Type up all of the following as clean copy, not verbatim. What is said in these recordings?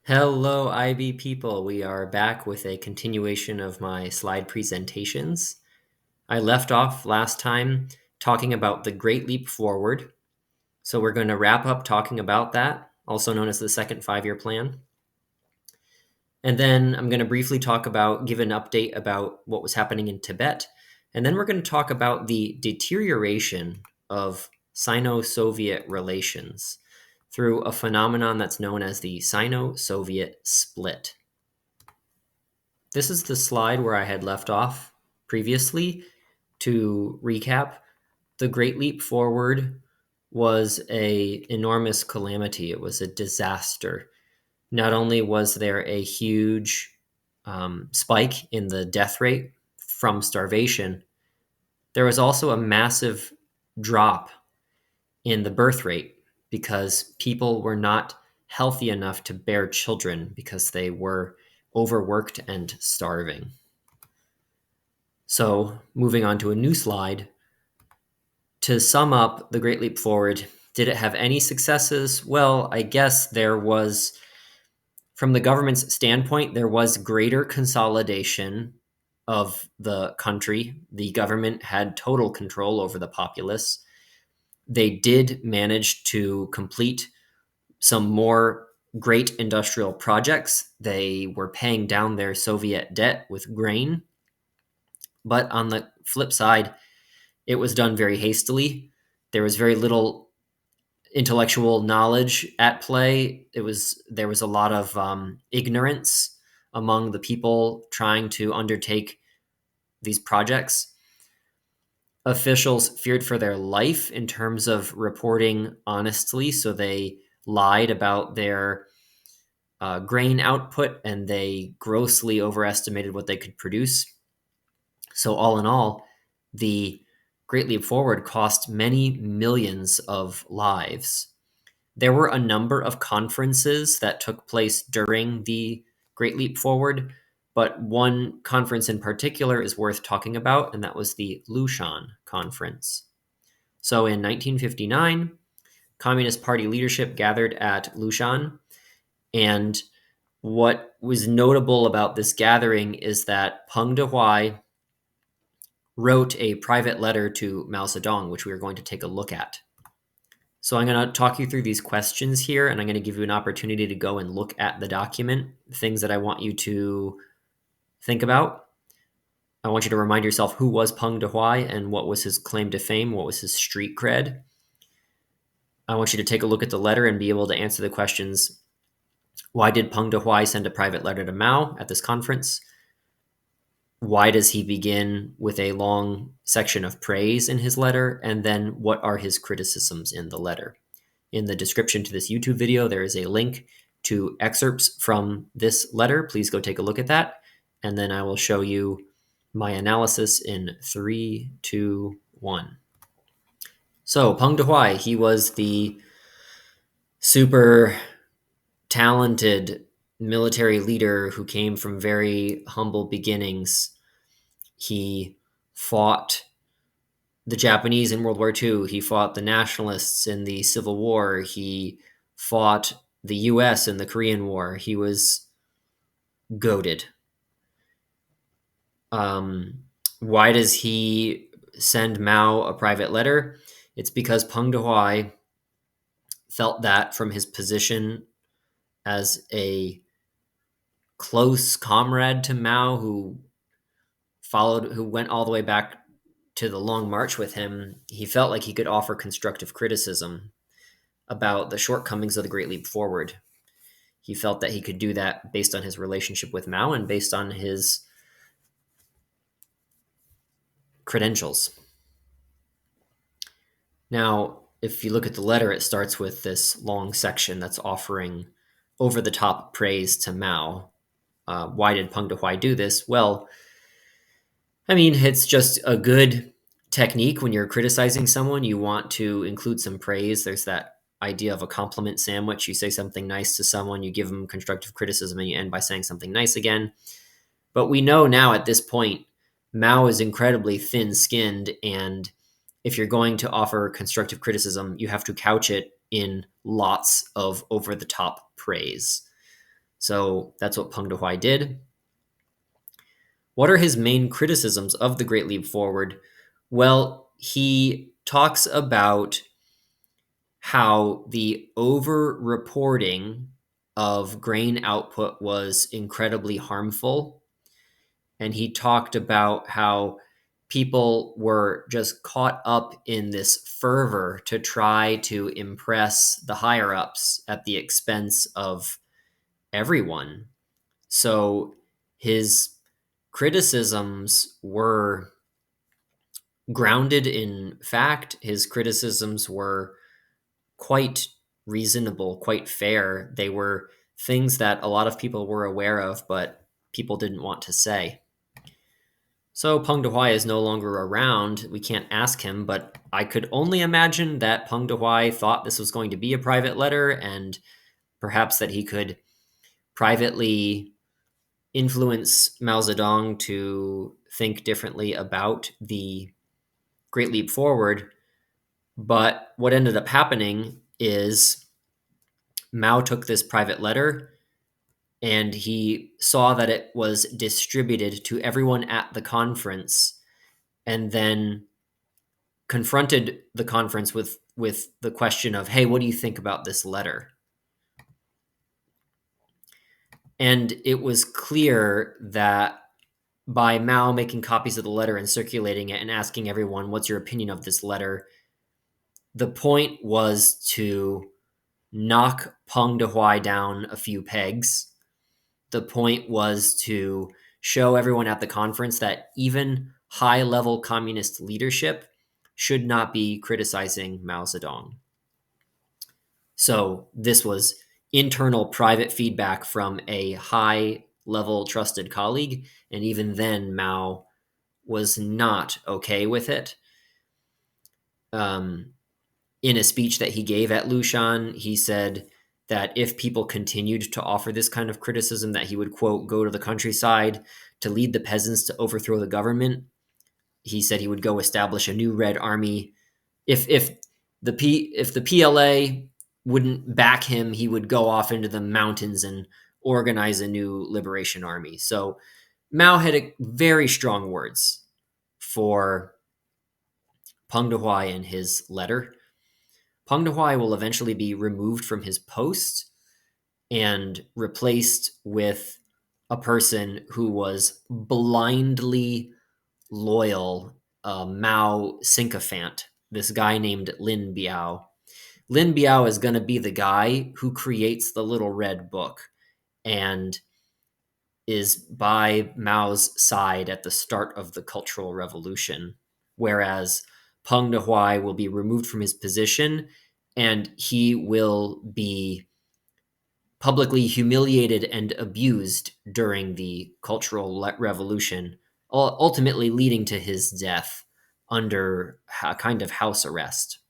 Hello, IB people. We are back with a continuation of my slide presentations. I left off last time talking about the Great Leap Forward. So we're going to wrap up talking about that, also known as the second five-year plan. And then I'm going to briefly give an update about what was happening in Tibet. And then we're going to talk about the deterioration of Sino-Soviet relations through a phenomenon that's known as the Sino-Soviet Split. This is the slide where I had left off previously. To recap, the Great Leap Forward was an enormous calamity. It was a disaster. Not only was there a huge spike in the death rate from starvation, there was also a massive drop in the birth rate because people were not healthy enough to bear children because they were overworked and starving. So, moving on to a new slide. To sum up the Great Leap Forward, did it have any successes? Well, I guess there was, from the government's standpoint, there was greater consolidation of the country. The government had total control over the populace. They did manage to complete some more great industrial projects. They were paying down their Soviet debt with grain. But on the flip side, it was done very hastily. There was very little intellectual knowledge at play. There was a lot of ignorance among the people trying to undertake these projects. Officials feared for their life in terms of reporting honestly, so they lied about their grain output and they grossly overestimated what they could produce. So, all in all, the Great Leap Forward cost many millions of lives. There were a number of conferences that took place during the Great Leap Forward, but one conference in particular is worth talking about, and that was the Lushan Conference. So in 1959, Communist Party leadership gathered at Lushan, and what was notable about this gathering is that Peng Dehuai wrote a private letter to Mao Zedong, which we are going to take a look at. So I'm going to talk you through these questions here, and I'm going to give you an opportunity to go and look at the document, things that I want you to think about. I want you to remind yourself who was Peng Dehuai and what was his claim to fame, what was his street cred. I want you to take a look at the letter and be able to answer the questions. Why did Peng Dehuai send a private letter to Mao at this conference? Why does he begin with a long section of praise in his letter? And then what are his criticisms in the letter? In the description to this YouTube video, there is a link to excerpts from this letter. Please go take a look at that. And then I will show you my analysis in 3, 2, 1. So Peng Dehuai, he was the super talented military leader who came from very humble beginnings. He fought the Japanese in World War II. He fought the nationalists in the Civil War. He fought the US in the Korean War. He was goated. Why does he send Mao a private letter? It's because Peng Dehuai felt that from his position as a close comrade to Mao who went all the way back to the Long March with him, he felt like he could offer constructive criticism about the shortcomings of the Great Leap Forward. He felt that he could do that based on his relationship with Mao and based on his credentials. Now, if you look at the letter, it starts with this long section that's offering over-the-top praise to Mao. Why did Peng Dehuai do this? Well, I mean, it's just a good technique when you're criticizing someone. You want to include some praise. There's that idea of a compliment sandwich. You say something nice to someone, you give them constructive criticism, and you end by saying something nice again. But we know now at this point, Mao is incredibly thin-skinned, and if you're going to offer constructive criticism, you have to couch it in lots of over-the-top praise. So that's what Peng Dehuai did. What are his main criticisms of the Great Leap Forward? Well, he talks about how the over-reporting of grain output was incredibly harmful. And he talked about how people were just caught up in this fervor to try to impress the higher ups at the expense of everyone. So his criticisms were grounded in fact. His criticisms were quite reasonable, quite fair. They were things that a lot of people were aware of, but people didn't want to say. So Peng Dehuai is no longer around. We can't ask him, but I could only imagine that Peng Dehuai thought this was going to be a private letter, and perhaps that he could privately influence Mao Zedong to think differently about the Great Leap Forward. But what ended up happening is Mao took this private letter and he saw that it was distributed to everyone at the conference, and then confronted the conference with the question of, hey, what do you think about this letter? And it was clear that by Mao making copies of the letter and circulating it and asking everyone, what's your opinion of this letter, the point was to knock Peng Dehuai down a few pegs. The point was to show everyone at the conference that even high-level communist leadership should not be criticizing Mao Zedong. So this was internal private feedback from a high-level trusted colleague, and even then Mao was not okay with it. In a speech that he gave at Lushan, he said that if people continued to offer this kind of criticism, that he would, quote, go to the countryside to lead the peasants to overthrow the government. He said he would go establish a new Red Army. If the PLA wouldn't back him, he would go off into the mountains and organize a new liberation army. So Mao had very strong words for Peng Dehuai in his letter. Peng Dehuai will eventually be removed from his post and replaced with a person who was blindly loyal, a Mao sycophant, this guy named Lin Biao. Lin Biao is going to be the guy who creates the little red book and is by Mao's side at the start of the Cultural Revolution, whereas Peng Dehuai will be removed from his position and he will be publicly humiliated and abused during the Cultural Revolution, ultimately leading to his death under a kind of house arrest.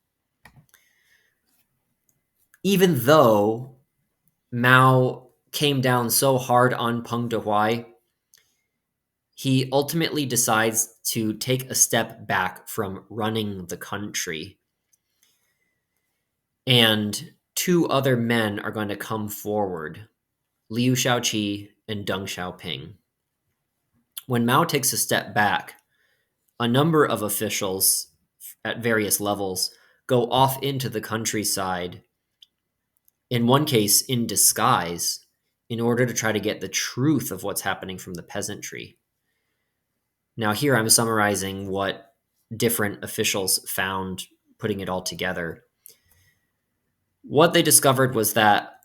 Even though Mao came down so hard on Peng Dehuai, he ultimately decides to take a step back from running the country. And two other men are going to come forward, Liu Shaoqi and Deng Xiaoping. When Mao takes a step back, a number of officials at various levels go off into the countryside, in one case in disguise, in order to try to get the truth of what's happening from the peasantry. Now, here I'm summarizing what different officials found, putting it all together. What they discovered was that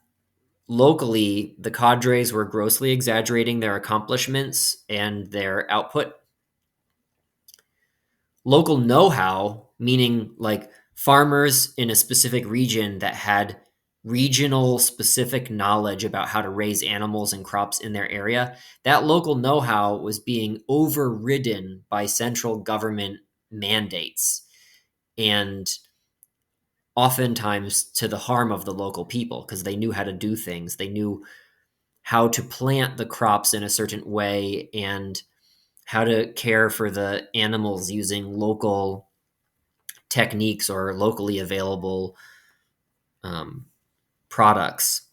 locally, the cadres were grossly exaggerating their accomplishments and their output. Local know-how, meaning like farmers in a specific region that had regional specific knowledge about how to raise animals and crops in their area, that local know-how was being overridden by central government mandates, and oftentimes to the harm of the local people, because they knew how to do things. They knew how to plant the crops in a certain way and how to care for the animals using local techniques or locally available products.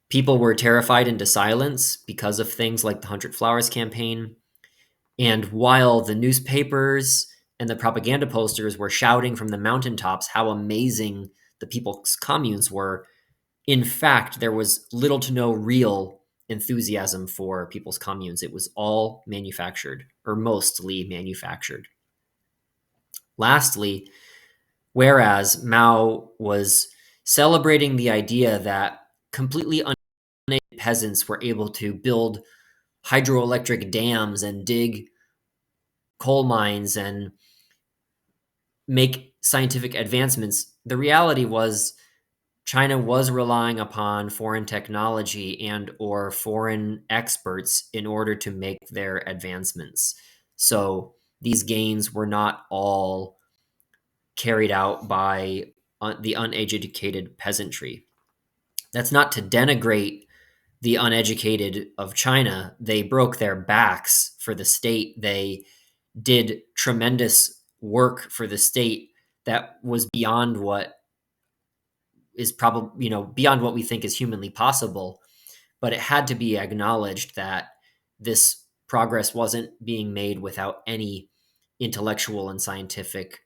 People were terrified into silence because of things like the 100 Flowers campaign. And while the newspapers and the propaganda posters were shouting from the mountaintops how amazing the people's communes were, in fact, there was little to no real enthusiasm for people's communes. It was all manufactured, or mostly manufactured. Lastly, whereas Mao was celebrating the idea that completely uneducated peasants were able to build hydroelectric dams and dig coal mines and make scientific advancements, the reality was China was relying upon foreign technology and or foreign experts in order to make their advancements. So these gains were not all carried out by the uneducated peasantry. That's not to denigrate the uneducated of China. They broke their backs for the state. They did tremendous work for the state that was beyond what is probably, beyond what we think is humanly possible. But it had to be acknowledged that this progress wasn't being made without any intellectual and scientific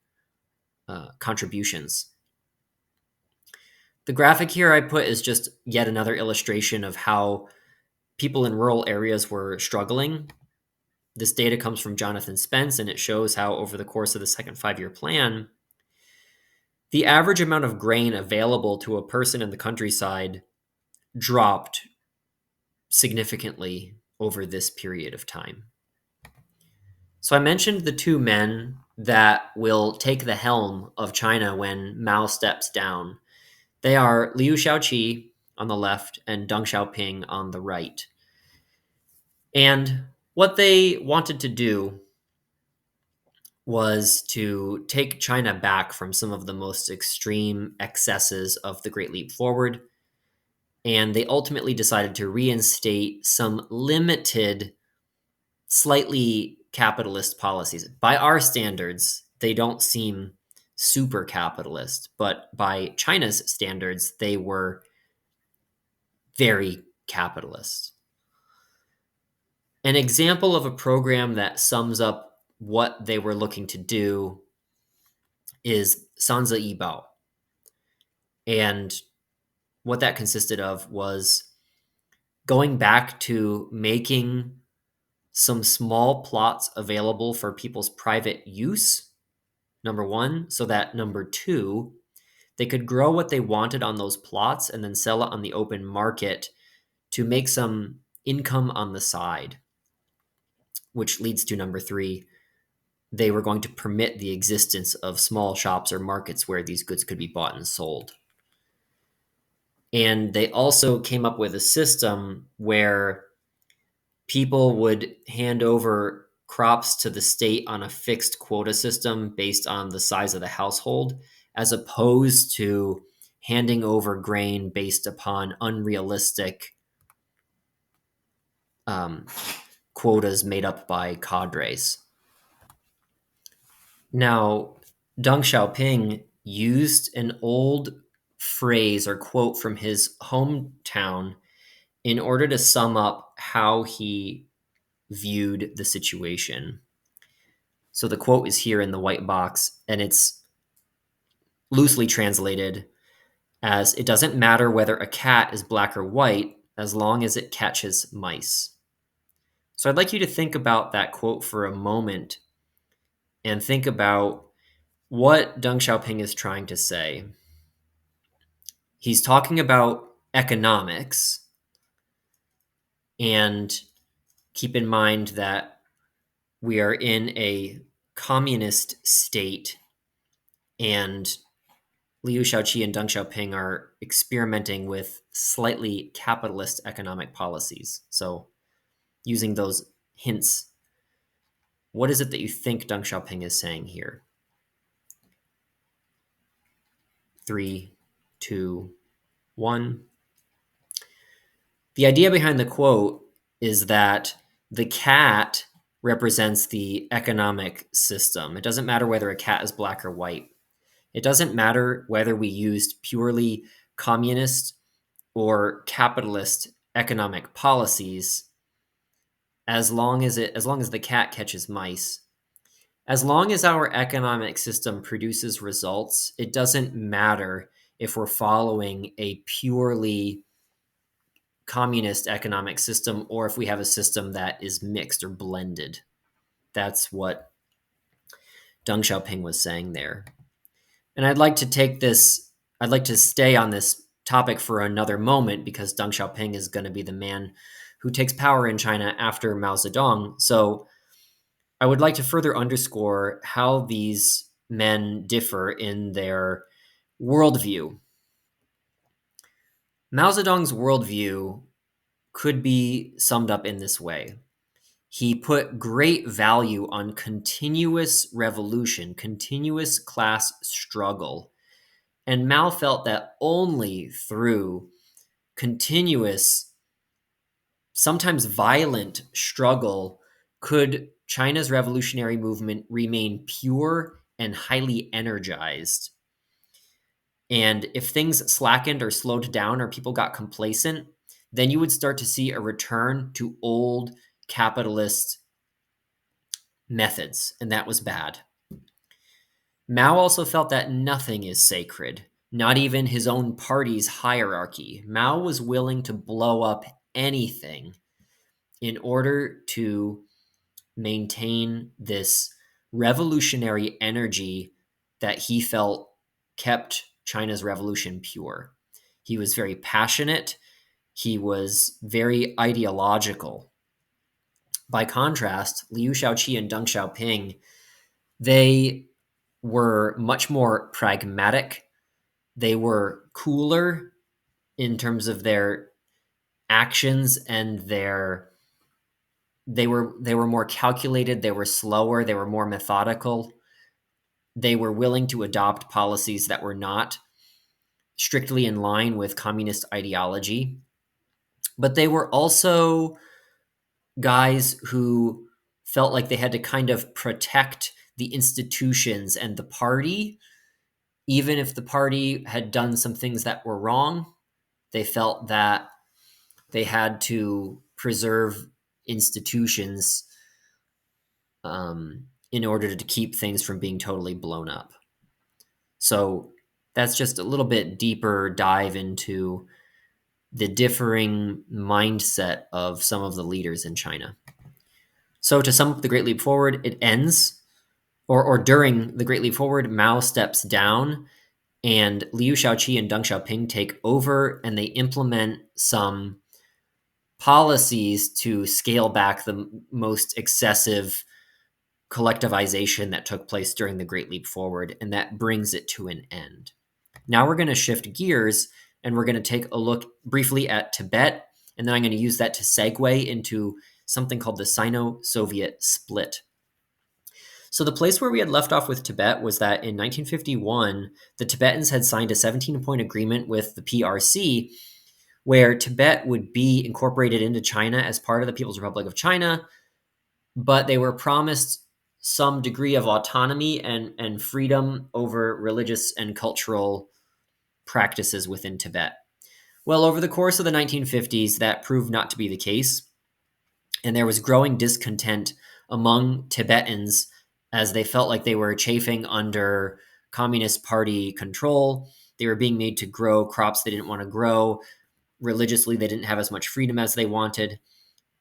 contributions. The graphic here I put is just yet another illustration of how people in rural areas were struggling. This data comes from Jonathan Spence, and it shows how over the course of the second 5-year plan, the average amount of grain available to a person in the countryside dropped significantly over this period of time. So I mentioned the two men that will take the helm of China when Mao steps down. They are Liu Shaoqi on the left and Deng Xiaoping on the right. And what they wanted to do was to take China back from some of the most extreme excesses of the Great Leap Forward. And they ultimately decided to reinstate some limited, slightly capitalist policies. By our standards, they don't seem super capitalist, but by China's standards, they were very capitalist. An example of a program that sums up what they were looking to do is Sanzi Yibao. And what that consisted of was going back to making some small plots available for people's private use, number one, so that number two, they could grow what they wanted on those plots and then sell it on the open market to make some income on the side, which leads to number three. They were going to permit the existence of small shops or markets where these goods could be bought and sold. And they also came up with a system where people would hand over crops to the state on a fixed quota system based on the size of the household, as opposed to handing over grain based upon unrealistic quotas made up by cadres. Now, Deng Xiaoping used an old phrase or quote from his hometown in order to sum up how he viewed the situation. So the quote is here in the white box, and it's loosely translated as, "It doesn't matter whether a cat is black or white as long as it catches mice." So I'd like you to think about that quote for a moment and think about what Deng Xiaoping is trying to say. He's talking about economics, and keep in mind that we are in a communist state, and Liu Shaoqi and Deng Xiaoping are experimenting with slightly capitalist economic policies. So, using those hints, what is it that you think Deng Xiaoping is saying here? 3, 2, 1. The idea behind the quote is that the cat represents the economic system. It doesn't matter whether a cat is black or white. It doesn't matter whether we used purely communist or capitalist economic policies, as long as the cat catches mice, as long as our economic system produces results, it doesn't matter if we're following a purely communist economic system or if we have a system that is mixed or blended. That's what Deng Xiaoping was saying there. And I'd like to stay on this topic for another moment because Deng Xiaoping is going to be the man who takes power in China after Mao Zedong. So I would like to further underscore how these men differ in their worldview. Mao Zedong's worldview could be summed up in this way. He put great value on continuous revolution, continuous class struggle. And Mao felt that only through continuous, sometimes violent struggle could China's revolutionary movement remain pure and highly energized. And if things slackened or slowed down or people got complacent, then you would start to see a return to old capitalist methods, and that was bad. Mao also felt that nothing is sacred, not even his own party's hierarchy. Mao was willing to blow up anything in order to maintain this revolutionary energy that he felt kept China's revolution pure. He was very passionate. He was very ideological. By contrast, Liu Shaoqi and Deng Xiaoping, they were much more pragmatic. They were cooler in terms of their actions and they were more calculated, they were slower, they were more methodical. They were willing to adopt policies that were not strictly in line with communist ideology. But they were also guys who felt like they had to kind of protect the institutions and the party, even if the party had done some things that were wrong. They felt that they had to preserve institutions in order to keep things from being totally blown up. So that's just a little bit deeper dive into the differing mindset of some of the leaders in China. So to sum up the Great Leap Forward, it ends, or during the Great Leap Forward, Mao steps down and Liu Shaoqi and Deng Xiaoping take over and they implement some policies to scale back the most excessive collectivization that took place during the Great Leap Forward, and that brings it to an end. Now we're going to shift gears and we're going to take a look briefly at Tibet, and then I'm going to use that to segue into something called the Sino-Soviet Split. So the place where we had left off with Tibet was that in 1951, the Tibetans had signed a 17-point agreement with the P.R.C., where Tibet would be incorporated into China as part of the People's Republic of China, but they were promised some degree of autonomy and freedom over religious and cultural practices within Tibet. Well, over the course of the 1950s, that proved not to be the case, and there was growing discontent among Tibetans as they felt like they were chafing under Communist Party control. They were being made to grow crops they didn't want to grow. Religiously, they didn't have as much freedom as they wanted.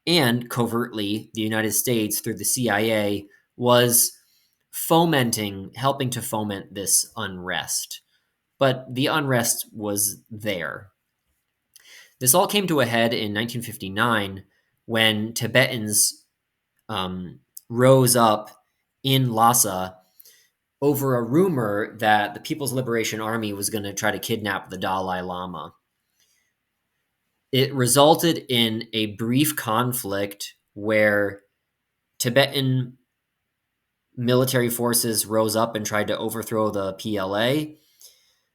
And covertly, the United States, through the CIA, was helping to foment this unrest. But the unrest was there. This all came to a head in 1959 when Tibetans rose up in Lhasa over a rumor that the People's Liberation Army was going to try to kidnap the Dalai Lama. It resulted in a brief conflict where Tibetan military forces rose up and tried to overthrow the PLA.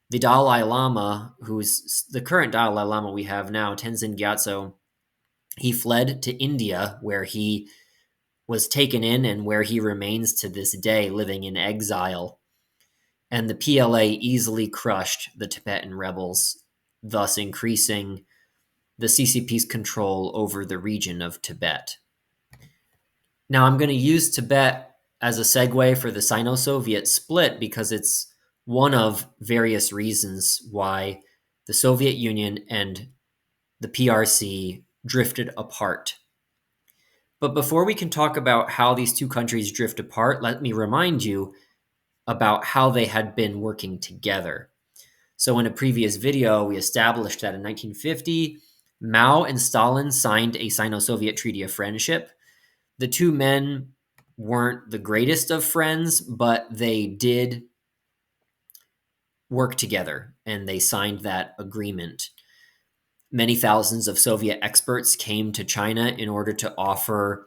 The Dalai Lama, who's the current Dalai Lama we have now, Tenzin Gyatso, he fled to India, where he was taken in and where he remains to this day, living in exile. And the PLA easily crushed the Tibetan rebels, thus increasing the CCP's control over the region of Tibet. Now, I'm going to use Tibet as a segue for the Sino-Soviet split because it's one of various reasons why the Soviet Union and the P.R.C. drifted apart. But before we can talk about how these two countries drift apart, let me remind you about how they had been working together. So in a previous video, we established that in 1950, Mao and Stalin signed a Sino-Soviet Treaty of Friendship. The two men weren't the greatest of friends, but they did work together and they signed that agreement. Many thousands of Soviet experts came to China in order to offer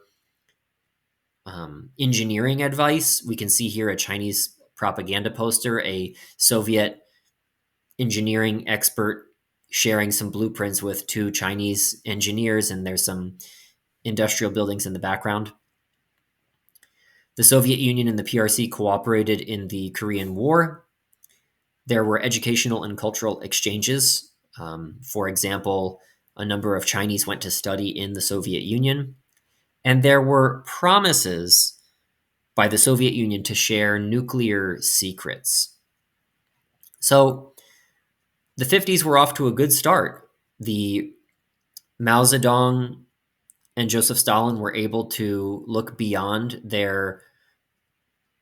engineering advice. We can see here a Chinese propaganda poster, a Soviet engineering expert sharing some blueprints with two Chinese engineers, and there's some industrial buildings in the background. The Soviet Union and the P.R.C. cooperated in the Korean War. There were educational and cultural exchanges. For example, a number of Chinese went to study in the Soviet Union. And there were promises by the Soviet Union to share nuclear secrets. So the 50s were off to a good start. The Mao Zedong and Joseph Stalin were able to look beyond their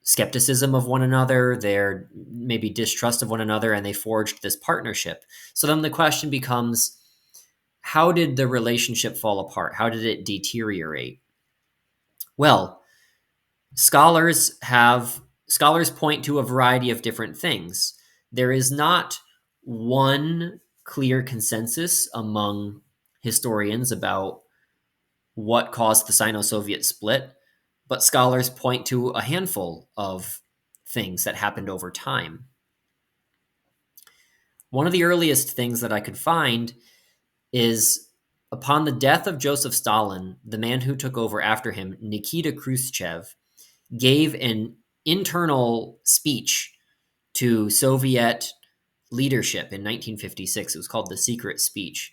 skepticism of one another, their maybe distrust of one another, and they forged this partnership. So then the question becomes, how did the relationship fall apart? How did it deteriorate? Well, scholars point to a variety of different things. There is not one clear consensus among historians about what caused the Sino-Soviet split, but scholars point to a handful of things that happened over time. One of the earliest things that I could find is upon the death of Joseph Stalin, the man who took over after him, Nikita Khrushchev, gave an internal speech to Soviet leadership in 1956. It was called the Secret Speech,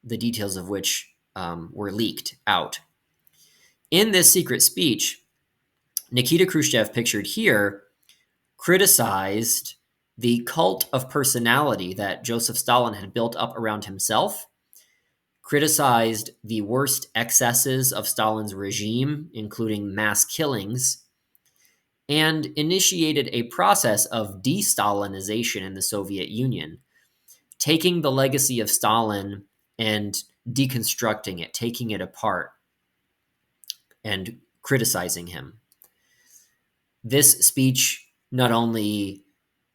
the details of which were leaked out. In this secret speech, Nikita Khrushchev, pictured here, criticized the cult of personality that Joseph Stalin had built up around himself, criticized the worst excesses of Stalin's regime, including mass killings, and initiated a process of de-Stalinization in the Soviet Union, taking the legacy of Stalin and deconstructing it, taking it apart, and criticizing him. This speech not only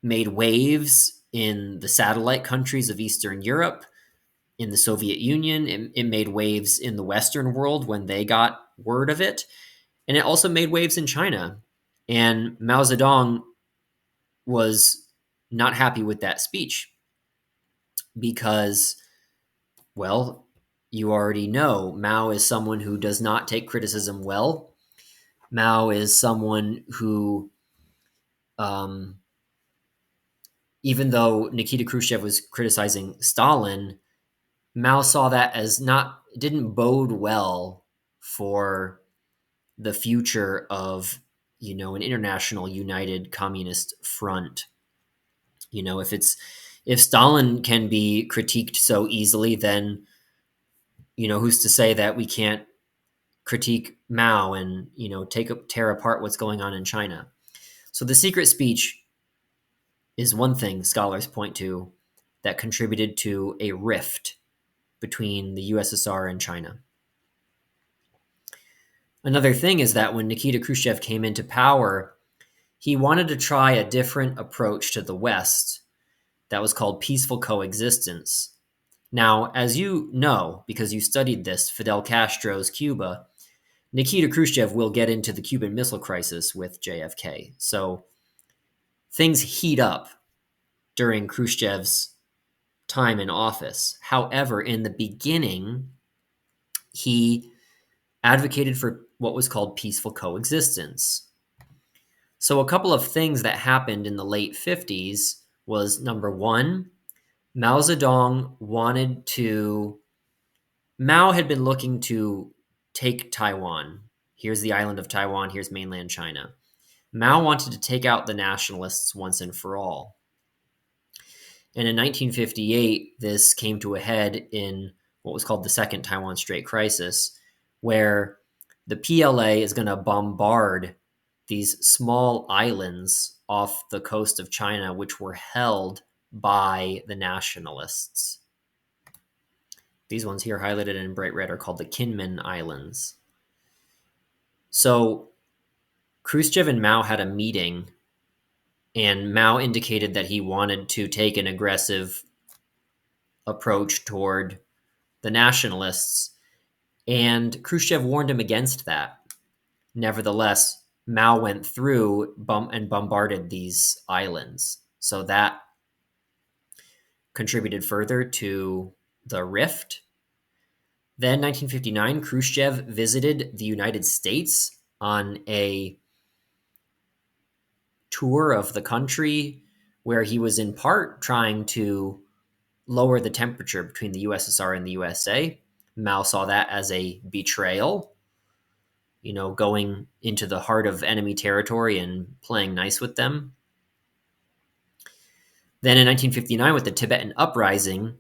made waves in the satellite countries of Eastern Europe, in the Soviet Union, it made waves in the Western world when they got word of it, and it also made waves in China. And Mao Zedong was not happy with that speech because, well, you already know Mao is someone who does not take criticism well. Mao is someone who, even though Nikita Khrushchev was criticizing Stalin, Mao saw that as it didn't bode well for the future of, an international united communist front. If Stalin can be critiqued so easily, then, who's to say that we can't critique Mao and, tear apart what's going on in China. So the secret speech is one thing scholars point to that contributed to a rift between the USSR and China. Another thing is that when Nikita Khrushchev came into power, he wanted to try a different approach to the West that was called peaceful coexistence. Now, as you know, because you studied this, Fidel Castro's Cuba, Nikita Khrushchev will get into the Cuban Missile Crisis with JFK. So things heat up during Khrushchev's time in office. However, in the beginning, he advocated for what was called peaceful coexistence. So a couple of things that happened in the late 50s was, number one, Mao Zedong wanted to Mao had been looking to take Taiwan. Here's the island of Taiwan, here's mainland China. Mao wanted to take out the nationalists once and for all. And in 1958, this came to a head in what was called the Second Taiwan Strait Crisis, where the PLA is going to bombard these small islands off the coast of China, which were held by the nationalists. These ones here highlighted in bright red are called the Kinmen Islands. So Khrushchev and Mao had a meeting, and Mao indicated that he wanted to take an aggressive approach toward the nationalists, and Khrushchev warned him against that. Nevertheless, Mao went through and bombarded these islands. So that contributed further to the rift. Then, 1959, Khrushchev visited the United States on a tour of the country where he was in part trying to lower the temperature between the USSR and the USA. Mao saw that as a betrayal, going into the heart of enemy territory and playing nice with them. Then in 1959, with the Tibetan uprising,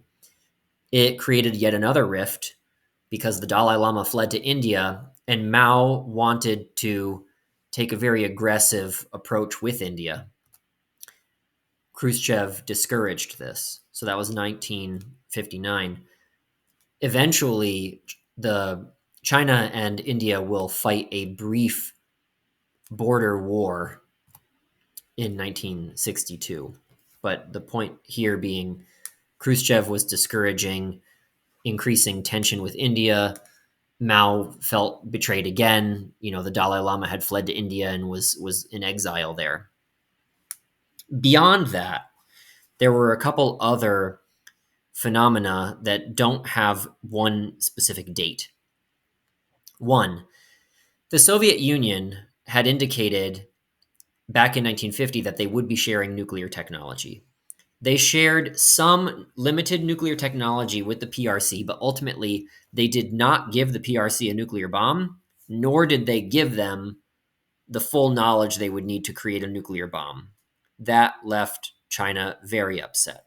it created yet another rift because the Dalai Lama fled to India, and Mao wanted to take a very aggressive approach with India. Khrushchev discouraged this. So that was 1959. Eventually, China and India will fight a brief border war in 1962. But the point here being Khrushchev was discouraging increasing tension with India. Mao felt betrayed again. The Dalai Lama had fled to India and was in exile there. Beyond that, there were a couple other phenomena that don't have one specific date. One, the Soviet Union had indicated back in 1950 that they would be sharing nuclear technology. They shared some limited nuclear technology with the P.R.C, but ultimately they did not give the P.R.C a nuclear bomb, nor did they give them the full knowledge they would need to create a nuclear bomb. That left China very upset.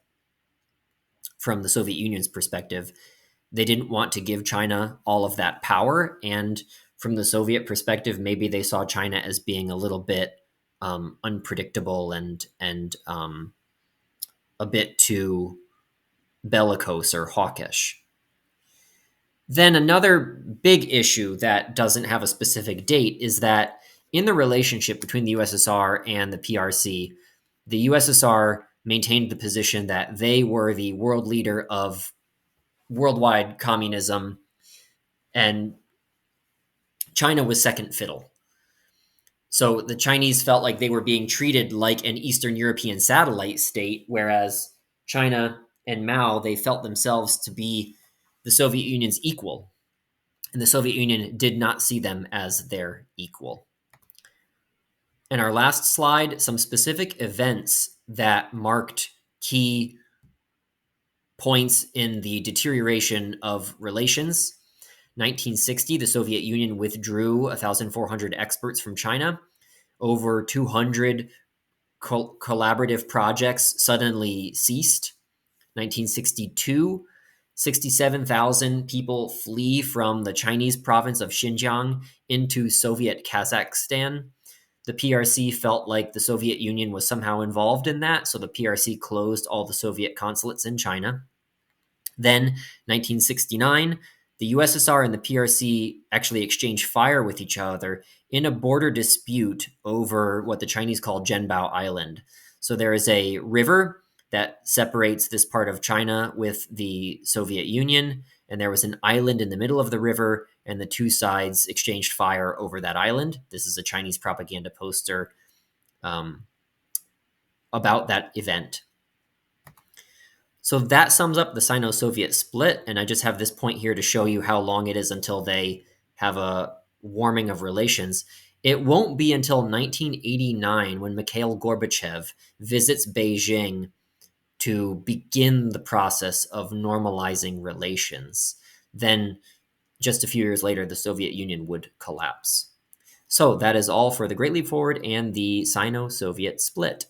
From the Soviet Union's perspective, they didn't want to give China all of that power, and from the Soviet perspective, maybe they saw China as being a little bit unpredictable and a bit too bellicose or hawkish. Then another big issue that doesn't have a specific date is that in the relationship between the USSR and the PRC, the USSR maintained the position that they were the world leader of worldwide communism, and China was second fiddle. So the Chinese felt like they were being treated like an Eastern European satellite state, whereas China and Mao, they felt themselves to be the Soviet Union's equal. And the Soviet Union did not see them as their equal. And our last slide, some specific events that marked key points in the deterioration of relations. 1960, the Soviet Union withdrew 1,400 experts from China. Over 200 collaborative projects suddenly ceased. 1962, 67,000 people flee from the Chinese province of Xinjiang into Soviet Kazakhstan. The PRC felt like the Soviet Union was somehow involved in that, so the PRC closed all the Soviet consulates in China. Then, 1969, the USSR and the PRC actually exchanged fire with each other in a border dispute over what the Chinese call Zhenbao Island. So there is a river that separates this part of China with the Soviet Union, and there was an island in the middle of the river, and the two sides exchanged fire over that island. This is a Chinese propaganda poster about that event. So that sums up the Sino-Soviet split, and I just have this point here to show you how long it is until they have a warming of relations. It won't be until 1989 when Mikhail Gorbachev visits Beijing to begin the process of normalizing relations. then just a few years later, the Soviet Union would collapse. So that is all for the Great Leap Forward and the Sino-Soviet Split.